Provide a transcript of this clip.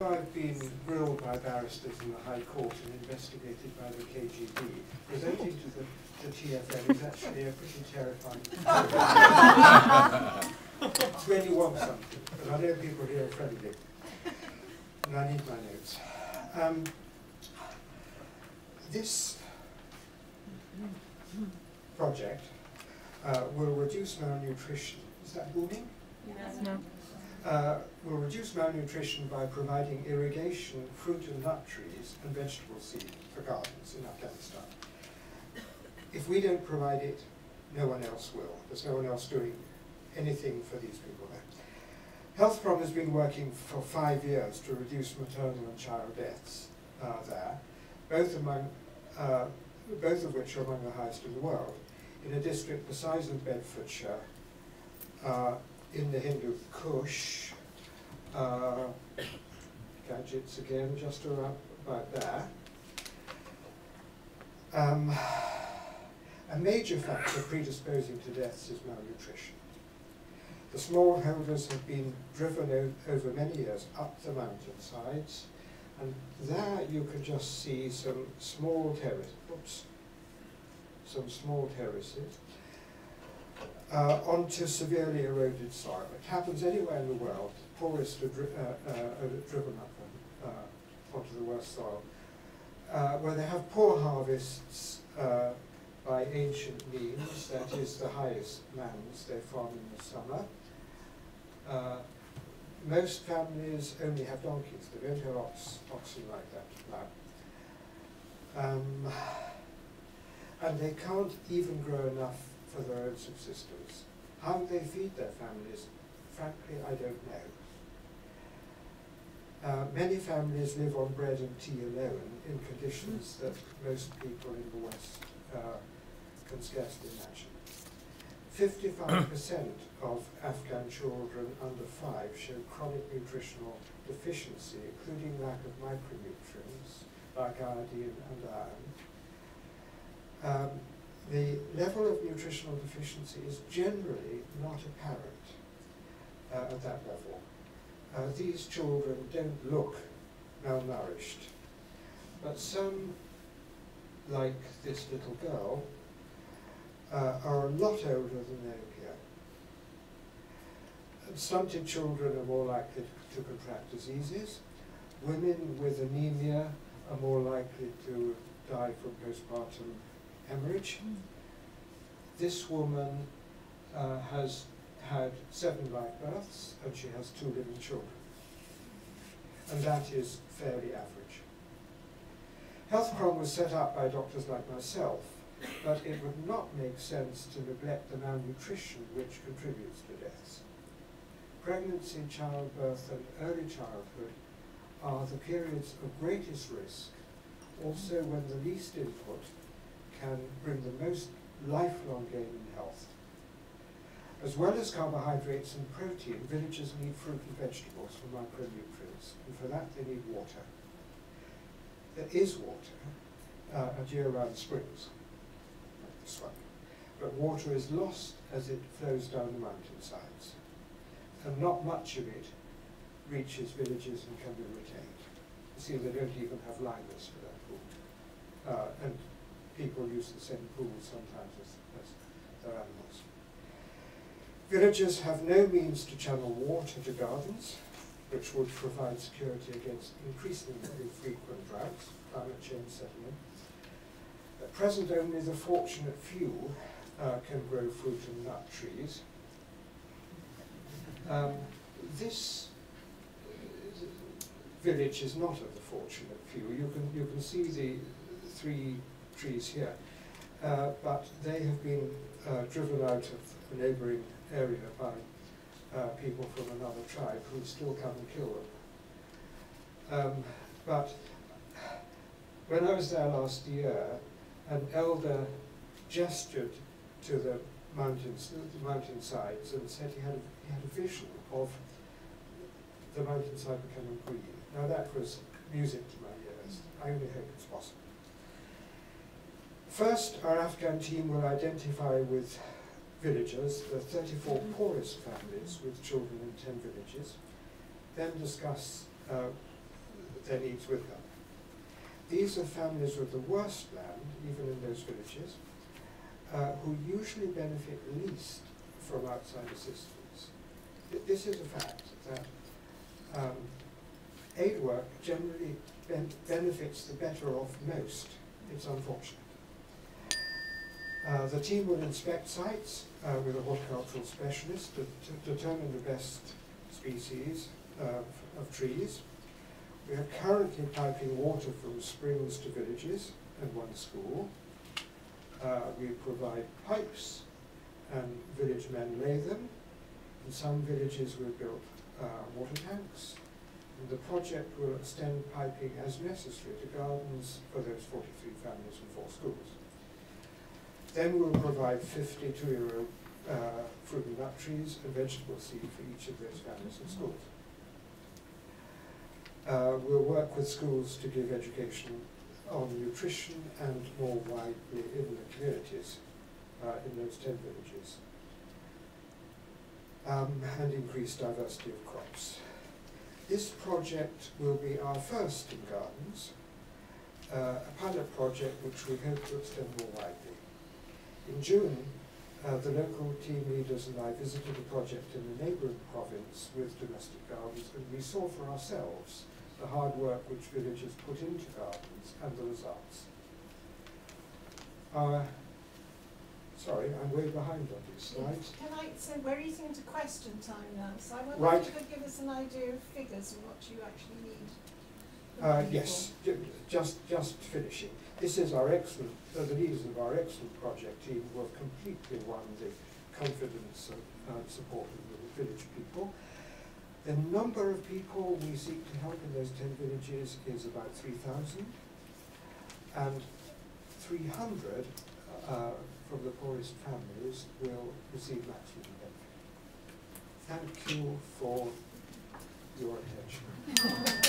I've been grilled by barristers in the High Court and investigated by the KGB. Presenting to the TFN is actually a pretty terrifying It's when you want something, but I know people here are friendly, and I need my notes. This project will reduce malnutrition. Is that booming? Yes. No. Will reduce malnutrition by providing irrigation, fruit and nut trees, and vegetable seed for gardens in Afghanistan. If we don't provide it, no one else will. There's no one else doing anything for these people there. Healthprom has been working for 5 years to reduce maternal and child deaths there, both of which are among the highest in the world, in a district the size of Bedfordshire, in the Hindu Kush, gadgets again, just around about there. A major factor predisposing to deaths is malnutrition. The smallholders have been driven over many years up the mountainsides, and there you can just see some small terraces, onto severely eroded soil. It happens anywhere in the world. The poorest are driven up onto the worst soil, where they have poor harvests by ancient means, that is the highest lands they farm in the summer. Most families only have donkeys, they don't have oxen like that now. And they can't even grow enough for their own subsistence. How they feed their families, frankly, I don't know. Many families live on bread and tea alone in conditions that most people in the West can scarcely imagine. 55% of Afghan children under 5 show chronic nutritional deficiency, including lack of micronutrients like iodine and iron. The level of nutritional deficiency is generally not apparent at that level. These children don't look malnourished, but some, like this little girl, are a lot older than they appear. Stunted children are more likely to contract diseases. Women with anemia are more likely to die from postpartum hemorrhage. This woman has had 7 live births and she has 2 living children. And that is fairly average. Healthprom was set up by doctors like myself, but it would not make sense to neglect the malnutrition which contributes to deaths. Pregnancy, childbirth and early childhood are the periods of greatest risk, also when the least input can bring the most lifelong gain in health. As well as carbohydrates and protein, villagers need fruit and vegetables for micronutrients, and for that they need water. There is water at year-round springs, like this one, but water is lost as it flows down the mountainsides, and not much of it reaches villages and can be retained. You see, they don't even have liners for their food, and people use the same pools sometimes as their animals. Villagers have no means to channel water to gardens, which would provide security against increasingly frequent droughts, climate change setting in. At present, only the fortunate few can grow fruit and nut trees. This village is not of the fortunate few. You can see the 3 trees here, but they have been driven out of the neighbouring area by people from another tribe who still come and kill them. But when I was there last year, an elder gestured to the mountainsides and said he had a vision of the mountainside becoming green. Now that was music to my ears. I only hope it's possible. First, our Afghan team will identify with villagers the 34 poorest families with children in 10 villages, then discuss their needs with them. These are families with the worst land, even in those villages, who usually benefit least from outside assistance. This is a fact that aid work generally benefits the better off most. It's unfortunate. The team will inspect sites with a horticultural specialist to determine the best species of trees. We are currently piping water from springs to villages and one school. We provide pipes and village men lay them. In some villages we've built water tanks. And the project will extend piping as necessary to gardens for those 43 families and 4 schools. Then we'll provide 50 2-year-old fruit and nut trees and vegetable seed for each of those families and schools. We'll work with schools to give education on nutrition and more widely in the communities in those 10 villages, and increase diversity of crops. This project will be our first in gardens, a pilot project which we hope to extend more widely. In June, the local team leaders and I visited a project in the neighbouring province with domestic gardens, and we saw for ourselves the hard work which villagers put into gardens and the results. Sorry, I'm way behind on these slides. So we're eating into question time now, so I wonder Right. if you could give us an idea of figures and what you actually need. Yes, just finishing. This is our excellent, the leaders of our excellent project team who have completely won the confidence and support of the village people. The number of people we seek to help in those 10 villages is about 3,000, and 300 from the poorest families will receive maximum benefit. Thank you for your attention.